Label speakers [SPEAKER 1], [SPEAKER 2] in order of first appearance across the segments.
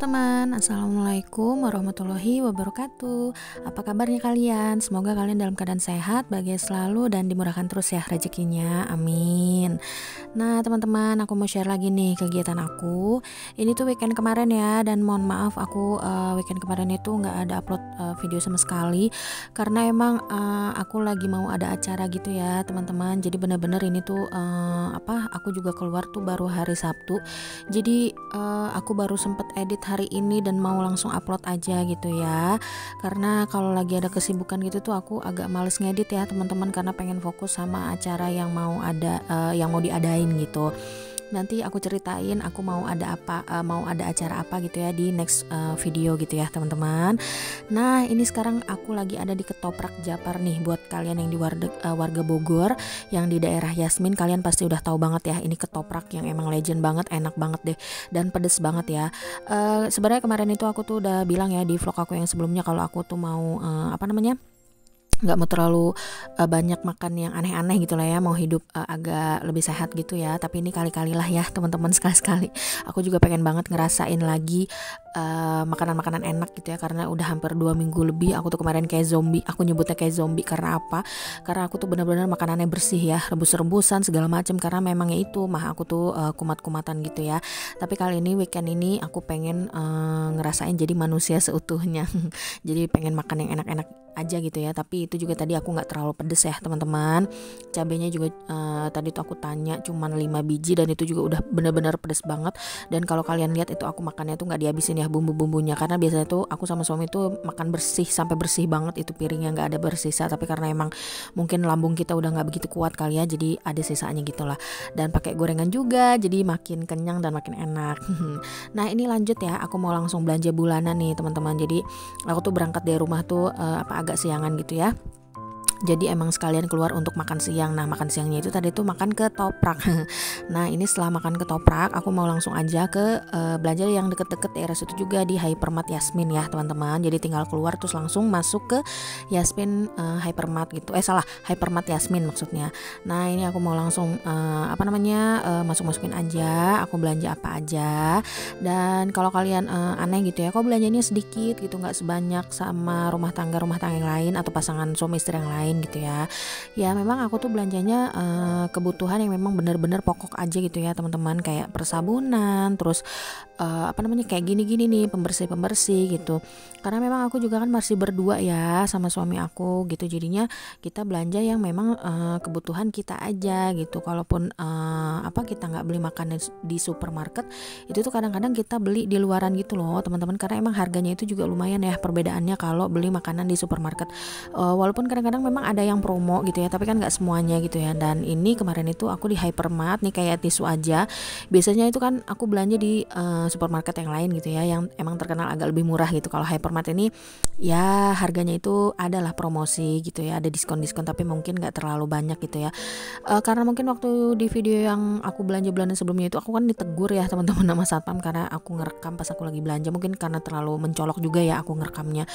[SPEAKER 1] teman-teman, Assalamualaikum warahmatullahi wabarakatuh. Apa kabarnya kalian? Semoga kalian dalam keadaan sehat, bahagia selalu, dan dimurahkan terus ya rezekinya, amin. Nah teman-teman, aku mau share lagi nih kegiatan aku. Ini tuh weekend kemarin ya, dan mohon maaf aku weekend kemarin itu nggak ada upload video sama sekali, karena emang aku lagi mau ada acara gitu ya teman-teman. Jadi bener-bener ini tuh aku juga keluar tuh baru hari Sabtu. Jadi aku baru sempet edit hari ini dan mau langsung upload aja gitu ya, karena kalau lagi ada kesibukan gitu tuh aku agak males ngedit ya teman-teman, karena pengen fokus sama acara yang mau diadain gitu. Nanti aku ceritain aku mau ada acara apa gitu ya di next video gitu ya teman-teman. Nah ini sekarang aku lagi ada di Ketoprak Japar nih. Buat kalian yang di warga Bogor yang di daerah Yasmin, kalian pasti udah tahu banget ya, ini ketoprak yang emang legend banget, enak banget deh, dan pedes banget ya. Sebenarnya kemarin itu aku tuh udah bilang ya di vlog aku yang sebelumnya, kalau aku tuh mau nggak mau terlalu banyak makan yang aneh-aneh gitu lah ya, mau hidup agak lebih sehat gitu ya. Tapi ini kali-kali lah ya teman-teman, sekali-sekali aku juga pengen banget ngerasain lagi makanan-makanan enak gitu ya, karena udah hampir 2 minggu lebih aku tuh kemarin kayak zombie. Aku nyebutnya kayak zombie karena apa? Karena aku tuh benar-benar makanannya bersih ya, rebus-rebusan segala macam, karena memangnya itu aku tuh kumat-kumatan gitu ya. Tapi kali ini weekend ini aku pengen ngerasain jadi manusia seutuhnya. Jadi pengen makan yang enak-enak aja gitu ya. Tapi itu juga tadi aku nggak terlalu pedes ya teman-teman. Cabenya juga tadi tuh aku tanya cuman 5 biji, dan itu juga udah bener-bener pedes banget. Dan kalau kalian lihat itu aku makannya tuh nggak dihabisin ya bumbu-bumbunya, karena biasanya tuh aku sama suami tuh makan bersih sampai bersih banget itu piringnya, nggak ada bersisa. Tapi karena emang mungkin lambung kita udah nggak begitu kuat kali ya, jadi ada sisanya gitulah. Dan pakai gorengan juga, jadi makin kenyang dan makin enak. Nah ini lanjut ya, aku mau langsung belanja bulanan nih teman-teman. Jadi aku tuh berangkat dari rumah tuh agak siangan gitu ya. Jadi emang sekalian keluar untuk makan siang. Nah makan siangnya itu tadi tuh makan ketoprak. Nah ini setelah makan ketoprak, aku mau langsung aja ke belanja yang deket-deket daerah situ juga, di Hypermart Yasmin ya teman-teman. Jadi tinggal keluar terus langsung masuk ke Yasmin Hypermart gitu. Hypermart Yasmin maksudnya. Nah ini aku mau langsung masuk-masukin aja, aku belanja apa aja. Dan kalau kalian aneh gitu ya, kok belanjanya sedikit gitu, nggak sebanyak sama rumah tangga yang lain atau pasangan suami istri yang lain gitu ya. Ya memang aku tuh belanjanya kebutuhan yang memang benar-benar pokok aja gitu ya teman-teman, kayak persabunan, terus kayak gini-gini nih, pembersih gitu. Karena memang aku juga kan masih berdua ya sama suami aku gitu, jadinya kita belanja yang memang kebutuhan kita aja gitu. Kalaupun kita nggak beli makanan di supermarket, itu tuh kadang-kadang kita beli di luaran gitu loh teman-teman, karena emang harganya itu juga lumayan ya perbedaannya kalau beli makanan di supermarket. Walaupun kadang-kadang memang ada yang promo gitu ya, tapi kan nggak semuanya gitu ya. Dan ini kemarin itu aku di Hypermart nih, kayak tisu aja. Biasanya itu kan aku belanja di supermarket yang lain gitu ya, yang emang terkenal agak lebih murah gitu. Kalau Hypermart ini ya harganya itu adalah promosi gitu ya, ada diskon-diskon, tapi mungkin nggak terlalu banyak gitu ya. Karena mungkin waktu di video yang aku belanja bulanan sebelumnya itu aku kan ditegur ya teman-teman sama satpam, karena aku ngerekam pas aku lagi belanja, mungkin karena terlalu mencolok juga ya aku ngerekamnya.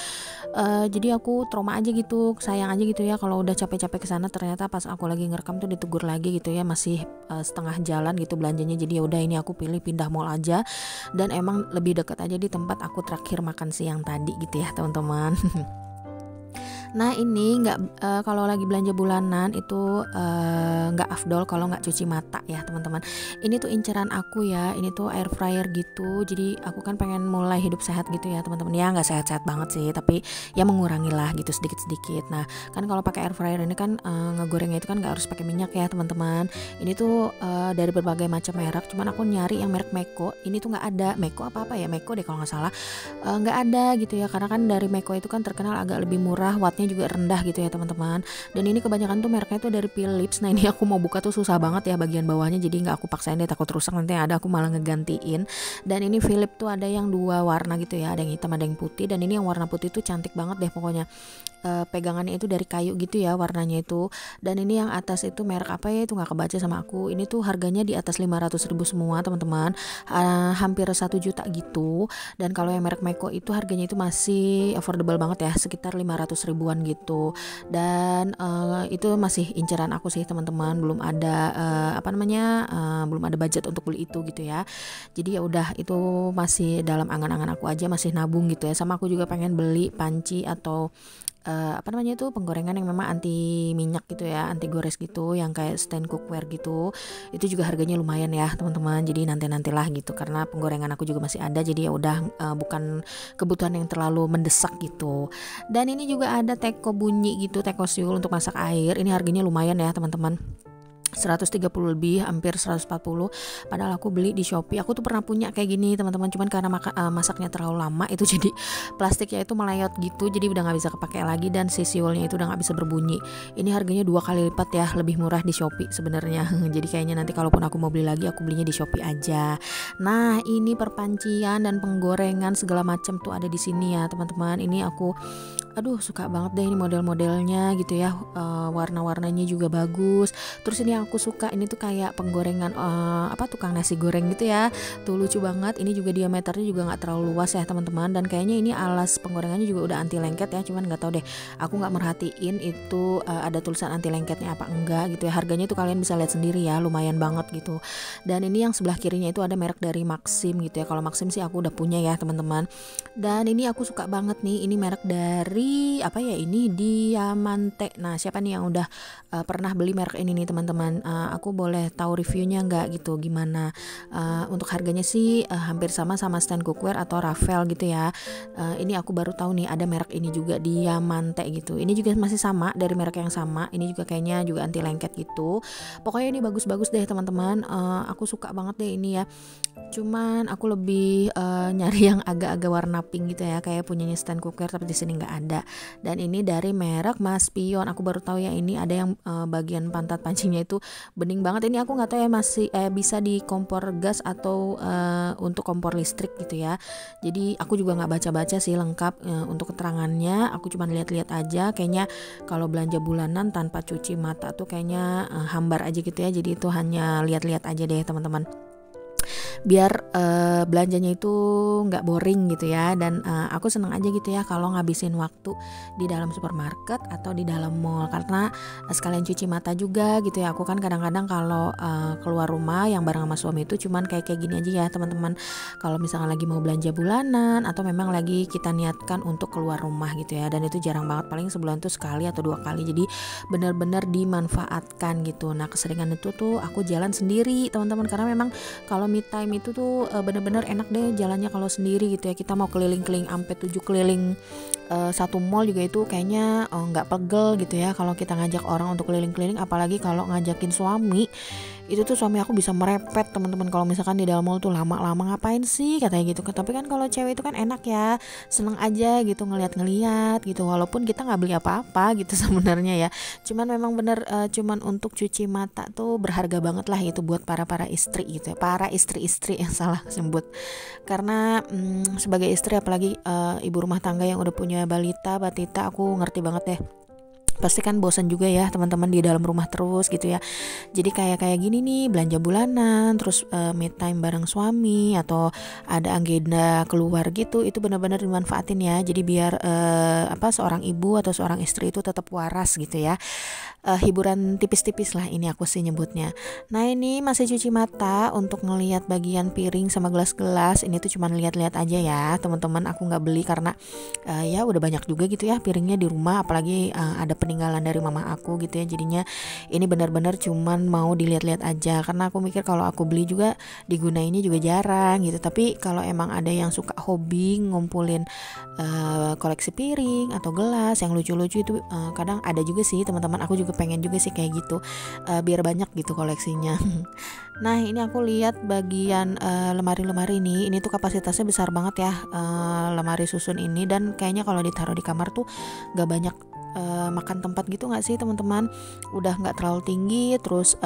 [SPEAKER 1] Jadi aku trauma aja gitu, sayang aja gitu ya kalau udah capek-capek kesana, ternyata pas aku lagi ngerekam tuh ditegur lagi gitu ya, masih setengah jalan gitu belanjanya. Jadi ya udah, ini aku pilih pindah mall aja, dan emang lebih dekat aja di tempat aku terakhir makan siang tadi gitu ya teman-teman. Nah ini kalau lagi belanja bulanan itu nggak afdol kalau nggak cuci mata ya teman-teman. Ini tuh inceran aku ya, ini tuh air fryer gitu. Jadi aku kan pengen mulai hidup sehat gitu ya teman-teman. Ya nggak sehat-sehat banget sih, tapi ya mengurangi lah gitu sedikit-sedikit. Nah kan kalau pakai air fryer ini kan ngegorengnya itu kan nggak harus pakai minyak ya teman-teman. Ini tuh dari berbagai macam merek, cuman aku nyari yang merek Meko. Ini tuh nggak ada, Meko apa ya, Meko deh kalau nggak salah, nggak ada gitu ya, karena kan dari Meko itu kan terkenal agak lebih murah, juga rendah gitu ya teman-teman. Dan ini kebanyakan tuh mereknya tuh dari Philips. Nah ini aku mau buka tuh susah banget ya bagian bawahnya, jadi nggak aku paksain deh, takut rusak, nanti yang ada aku malah ngegantiin. Dan ini Philips tuh ada yang 2 warna gitu ya, ada yang hitam ada yang putih. Dan ini yang warna putih tuh cantik banget deh pokoknya. Pegangannya itu dari kayu gitu ya warnanya itu. Dan ini yang atas itu merek apa ya, itu nggak kebaca sama aku. Ini tuh harganya di atas 500.000 semua teman-teman, hampir 1 juta gitu. Dan kalau yang merek Meko itu harganya itu masih affordable banget ya, sekitar 500 ribuan ribuan gitu. Dan itu masih inceran aku sih teman-teman, belum ada belum ada budget untuk beli itu gitu ya. Jadi ya udah, itu masih dalam angan-angan aku aja, masih nabung gitu ya. Sama aku juga pengen beli panci atau penggorengan yang memang anti minyak gitu ya, anti gores gitu, yang kayak stand cookware gitu. Itu juga harganya lumayan ya teman-teman, jadi nantilah gitu, karena penggorengan aku juga masih ada, jadi ya udah bukan kebutuhan yang terlalu mendesak gitu. Dan ini juga ada teko bunyi gitu, teko siul untuk masak air. Ini harganya lumayan ya teman-teman, 130 lebih, hampir 140. Padahal aku beli di Shopee. Aku tuh pernah punya kayak gini teman-teman, cuman karena masaknya terlalu lama itu jadi plastiknya itu melayot gitu, jadi udah nggak bisa kepake lagi, dan si siulnya itu udah nggak bisa berbunyi. Ini harganya 2 kali lipat ya, lebih murah di Shopee sebenarnya. Jadi kayaknya nanti kalaupun aku mau beli lagi, aku belinya di Shopee aja. Nah, ini perpancian dan penggorengan segala macam tuh ada di sini ya teman-teman. Ini aku suka banget deh ini model-modelnya gitu ya, warna-warnanya juga bagus. Terus ini yang aku suka, ini tuh kayak penggorengan tukang nasi goreng gitu ya, tuh lucu banget. Ini juga diameternya juga nggak terlalu luas ya teman-teman, dan kayaknya ini alas penggorengannya juga udah anti lengket ya, cuman nggak tahu deh, aku nggak merhatiin itu ada tulisan anti lengketnya apa enggak gitu ya. Harganya tuh kalian bisa lihat sendiri ya, lumayan banget gitu. Dan ini yang sebelah kirinya itu ada merek dari Maxim gitu ya. Kalau Maxim sih aku udah punya ya teman-teman. Dan ini aku suka banget nih, ini merek dari ini Diamante. Nah, siapa nih yang udah pernah beli merek ini nih teman-teman? Aku boleh tahu reviewnya nggak gitu, gimana? Untuk harganya sih hampir sama stand cookware atau Ravel gitu ya. Ini aku baru tahu nih ada merek ini juga, Diamante gitu. Ini juga masih sama, dari merek yang sama. Ini juga kayaknya juga anti lengket gitu. Pokoknya ini bagus-bagus deh teman-teman. Aku suka banget deh ini ya. Cuman aku lebih nyari yang agak-agak warna pink gitu ya, kayak punyanya stand cookware, tapi di sini nggak ada. Dan ini dari merek Mas Pion. Aku baru tahu ya, ini ada yang bagian pantat pancinya itu bening banget. Ini aku nggak tahu ya masih bisa di kompor gas atau untuk kompor listrik gitu ya. Jadi aku juga nggak baca-baca sih lengkap untuk keterangannya. Aku cuma lihat-lihat aja. Kayaknya kalau belanja bulanan tanpa cuci mata tuh kayaknya hambar aja gitu ya. Jadi itu hanya lihat-lihat aja deh teman-teman, biar belanjanya itu nggak boring gitu ya. Dan aku seneng aja gitu ya kalau ngabisin waktu di dalam supermarket atau di dalam mall, karena sekalian cuci mata juga gitu ya. Aku kan kadang-kadang kalau keluar rumah yang bareng sama suami itu cuman kayak gini aja ya teman-teman, kalau misalnya lagi mau belanja bulanan atau memang lagi kita niatkan untuk keluar rumah gitu ya. Dan itu jarang banget, paling sebulan tuh sekali atau 2 kali, jadi benar-benar dimanfaatkan gitu. Nah, keseringan itu tuh aku jalan sendiri teman-teman, karena memang kalau me time itu tuh bener-bener enak deh jalannya kalau sendiri gitu ya. Kita mau keliling-keliling sampai 7 keliling satu mall juga itu kayaknya nggak pegel gitu ya kalau kita ngajak orang untuk keliling-keliling. Apalagi kalau ngajakin suami, itu tuh suami aku bisa merepet teman-teman kalau misalkan di dalam mall tuh lama-lama, ngapain sih katanya gitu. Tapi kan kalau cewek itu kan enak ya, seneng aja gitu ngeliat-ngeliat gitu, walaupun kita nggak beli apa-apa gitu sebenarnya ya. Cuman memang bener cuman untuk cuci mata tuh berharga banget lah itu buat para istri gitu ya, para istri-istri yang salah sebut. Karena sebagai istri, apalagi ibu rumah tangga yang udah punya balita, batita, aku ngerti banget deh. Pasti kan bosan juga ya teman-teman di dalam rumah terus gitu ya. Jadi kayak gini nih, belanja bulanan, terus me time bareng suami, atau ada agenda keluar gitu, itu benar-benar dimanfaatin ya. Jadi biar seorang ibu atau seorang istri itu tetap waras gitu ya. Hiburan tipis-tipis lah ini aku sih nyebutnya. Nah, ini masih cuci mata untuk ngelihat bagian piring sama gelas-gelas. Ini tuh cuman lihat-lihat aja ya teman-teman, aku nggak beli karena ya udah banyak juga gitu ya piringnya di rumah, apalagi ada peninggalan dari mama aku gitu ya. Jadinya ini benar-benar cuman mau dilihat-lihat aja, karena aku mikir kalau aku beli juga digunainnya juga jarang gitu. Tapi kalau emang ada yang suka hobi ngumpulin koleksi piring atau gelas yang lucu-lucu itu kadang ada juga sih teman-teman. Aku juga pengen juga sih kayak gitu, biar banyak gitu koleksinya. Nah, ini aku lihat bagian lemari-lemari ini tuh kapasitasnya besar banget ya, lemari susun ini. Dan kayaknya kalau ditaruh di kamar tuh gak banyak makan tempat gitu gak sih teman-teman. Udah gak terlalu tinggi, terus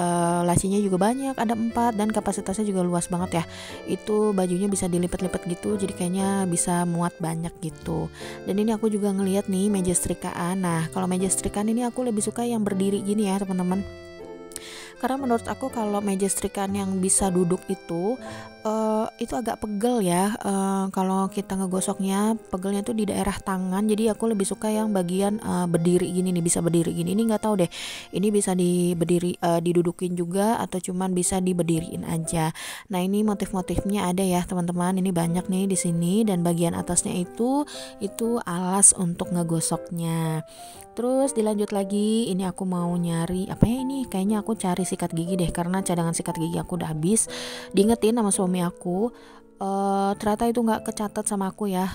[SPEAKER 1] lacinya juga banyak, ada 4, dan kapasitasnya juga luas banget ya. Itu bajunya bisa dilipat-lipat gitu, jadi kayaknya bisa muat banyak gitu. Dan ini aku juga ngelihat nih meja setrikaan. Nah, kalau meja setrikaan ini aku lebih suka yang berdiri gini ya teman-teman, karena menurut aku kalau meja setrikaan yang bisa duduk itu itu agak pegel ya, kalau kita ngegosoknya pegelnya tuh di daerah tangan. Jadi aku lebih suka yang bagian berdiri gini nih, bisa berdiri gini. Ini nggak tahu deh, ini bisa didudukin juga atau cuman bisa diberdiriin aja. Nah ini motif-motifnya ada ya teman-teman, ini banyak nih di sini, dan bagian atasnya itu alas untuk ngegosoknya. Terus dilanjut lagi, ini aku mau nyari apa ya, ini kayaknya aku cari sikat gigi deh, karena cadangan sikat gigi aku udah habis. Diingetin sama suami aku, ternyata itu nggak kecatat sama aku ya,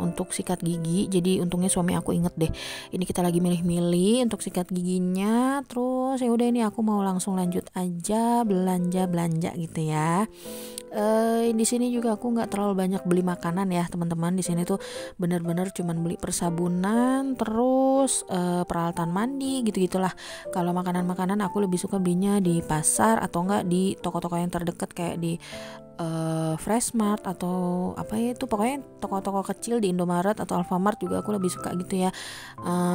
[SPEAKER 1] untuk sikat gigi. Jadi untungnya suami aku inget deh. Ini kita lagi milih-milih untuk sikat giginya. Terus ya udah, ini aku mau langsung lanjut aja belanja gitu ya. Di sini juga aku nggak terlalu banyak beli makanan ya teman-teman. Di sini tuh bener-bener cuman beli persabunan, terus peralatan mandi gitu-gitulah. Kalau makanan-makanan aku lebih suka belinya di pasar atau enggak di toko-toko yang terdekat, kayak di Freshmart atau apa ya, itu pokoknya toko-toko kecil di Indomaret atau Alfamart juga aku lebih suka gitu ya.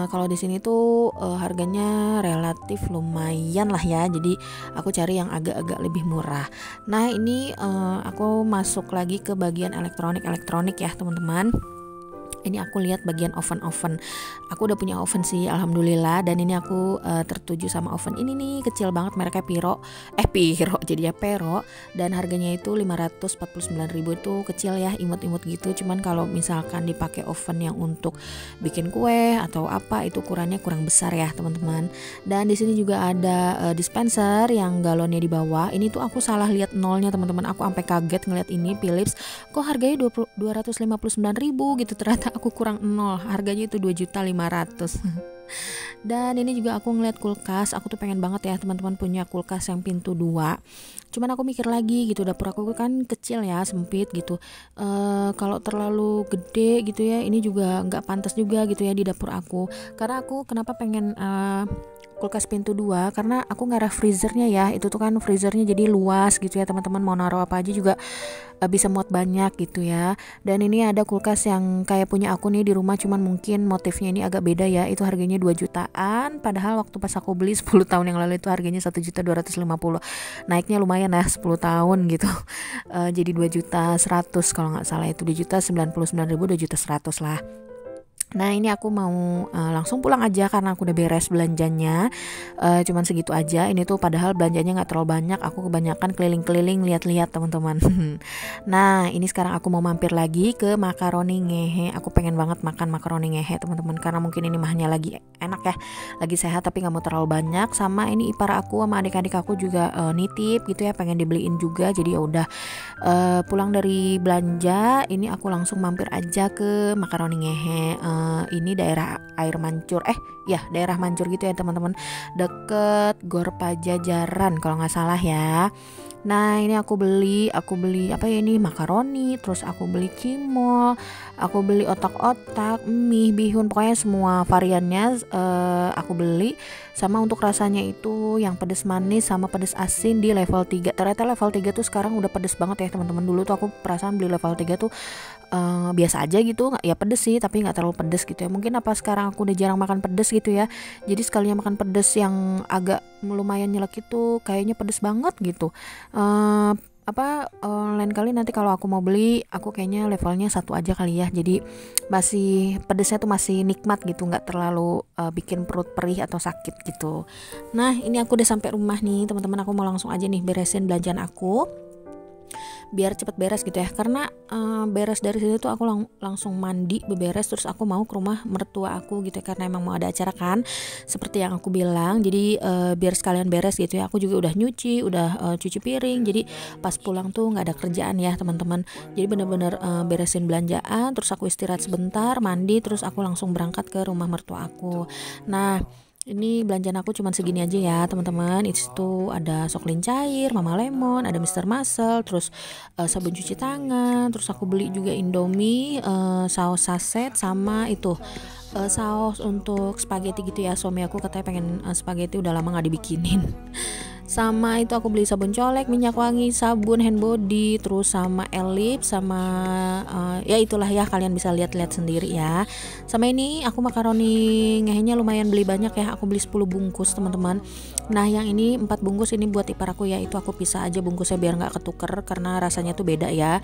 [SPEAKER 1] Kalau di sini tuh harganya relatif lumayan lah ya, jadi aku cari yang agak-agak lebih murah. Nah ini aku masuk lagi ke bagian elektronik ya teman-teman. Ini aku lihat bagian oven. Aku udah punya oven sih alhamdulillah, dan ini aku tertuju sama oven ini nih, kecil banget, mereknya Piro jadi ya Pero, dan harganya itu 549.000. Itu kecil ya, imut-imut gitu. Cuman kalau misalkan dipakai oven yang untuk bikin kue atau apa, itu ukurannya kurang besar ya teman-teman. Dan di sini juga ada dispenser yang galonnya di bawah. Ini tuh aku salah lihat nolnya teman-teman. Aku sampai kaget ngeliat ini Philips kok harganya 259.000 gitu, ternyata aku kurang nol, harganya itu 2.500.000. Dan ini juga aku ngeliat kulkas. Aku tuh pengen banget ya teman-teman punya kulkas yang pintu 2. Cuman aku mikir lagi gitu, dapur aku kan kecil ya, sempit gitu. Kalau terlalu gede gitu ya, ini juga nggak pantas juga gitu ya di dapur aku. Karena aku kenapa pengen kulkas pintu 2, karena aku ngarah freezernya ya. Itu tuh kan freezernya jadi luas gitu ya teman-teman, mau naruh apa aja juga bisa muat banyak gitu ya. Dan ini ada kulkas yang kayak punya aku nih di rumah, cuman mungkin motifnya ini agak beda ya. Itu harganya 2 jutaan, padahal waktu pas aku beli 10 tahun yang lalu itu harganya 1.250.000. Naiknya lumayan ya 10 tahun gitu. Jadi 2.100.000 kalau nggak salah, itu 2.099.000, 2.100.000 lah. Nah ini aku mau langsung pulang aja karena aku udah beres belanjanya. Cuman segitu aja. Ini tuh padahal belanjanya nggak terlalu banyak. Aku kebanyakan keliling-keliling lihat-lihat teman-teman. Nah ini sekarang aku mau mampir lagi ke makaroni ngehe. Aku pengen banget makan makaroni ngehe teman-teman, karena mungkin ini mahnya lagi enak ya, lagi sehat tapi nggak mau terlalu banyak. Sama ini ipar aku sama adik-adik aku juga nitip gitu ya, pengen dibeliin juga. Jadi ya udah, pulang dari belanja ini aku langsung mampir aja ke makaroni ngehe. Ini daerah Air Mancur, daerah Mancur gitu ya teman-teman, deket Gor Pajajaran kalau nggak salah ya. Nah ini aku beli apa ya, ini makaroni, terus aku beli cimol, aku beli otak-otak, mie, bihun, pokoknya semua variannya aku beli. Sama untuk rasanya itu yang pedas manis sama pedas asin di level 3. Ternyata level 3 tuh sekarang udah pedas banget ya teman-teman. Dulu tuh aku perasaan beli level 3 tuh biasa aja gitu, nggak ya pedes sih tapi nggak terlalu pedes gitu ya. Mungkin apa sekarang aku udah jarang makan pedes gitu ya, jadi sekalinya makan pedes yang agak lumayan nyelek itu kayaknya pedes banget gitu. Lain kali nanti kalau aku mau beli, aku kayaknya levelnya 1 aja kali ya, jadi masih pedesnya tuh masih nikmat gitu, nggak terlalu bikin perut perih atau sakit gitu. Nah ini aku udah sampai rumah nih teman-teman. Aku mau langsung aja nih beresin belanjaan aku biar cepet beres gitu ya, karena beres dari situ tuh aku langsung mandi beberes, terus aku mau ke rumah mertua aku gitu ya, karena emang mau ada acara kan seperti yang aku bilang. Jadi biar sekalian beres gitu ya. Aku juga udah nyuci, udah cuci piring, jadi pas pulang tuh nggak ada kerjaan ya teman-teman. Jadi bener-bener beresin belanjaan, terus aku istirahat sebentar, mandi, terus aku langsung berangkat ke rumah mertua aku. Nah ini belanjaan aku cuman segini aja ya teman-teman. Itu ada Soklin cair, Mama Lemon, ada Mr. Muscle, terus sabun cuci tangan, terus aku beli juga Indomie, saus saset, sama itu saus untuk spaghetti gitu ya. Suami aku katanya pengen spaghetti, udah lama nggak dibikinin. sama itu aku beli sabun colek, minyak wangi, sabun hand body, terus sama elip, sama ya itulah ya, kalian bisa lihat-lihat sendiri ya. Sama ini aku makaroni ngehenya lumayan beli banyak ya, aku beli 10 bungkus teman-teman. Nah yang ini 4 bungkus ini buat ipar aku ya, itu aku pisah aja bungkusnya biar nggak ketuker karena rasanya tuh beda ya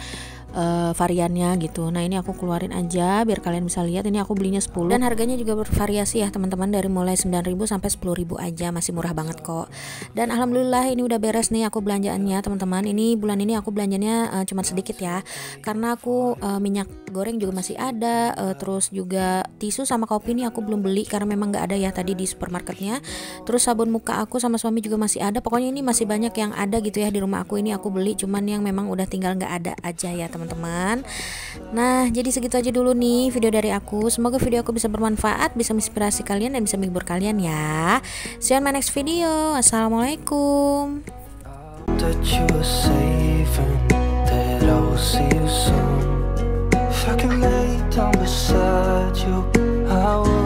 [SPEAKER 1] variannya gitu. Nah ini aku keluarin aja biar kalian bisa lihat, ini aku belinya 10 dan harganya juga bervariasi ya teman-teman, dari mulai 9.000 sampai 10.000 aja, masih murah banget kok. Dan alhamdulillah ini udah beres nih aku belanjaannya teman-teman. Ini bulan ini aku belanjanya cuma sedikit ya, karena aku minyak goreng juga masih ada, terus juga tisu sama kopi ini aku belum beli karena memang nggak ada ya tadi di supermarketnya. Terus sabun muka aku sama suami juga masih ada, pokoknya ini masih banyak yang ada gitu ya di rumah aku, ini aku beli, cuman yang memang udah tinggal nggak ada aja ya teman-teman. Nah jadi segitu aja dulu nih video dari aku, semoga video aku bisa bermanfaat, bisa menginspirasi kalian dan bisa menghibur kalian ya. See you on my next video. Assalamualaikum. That you were saving, that I will see you soon. If I can lay down beside you, I will.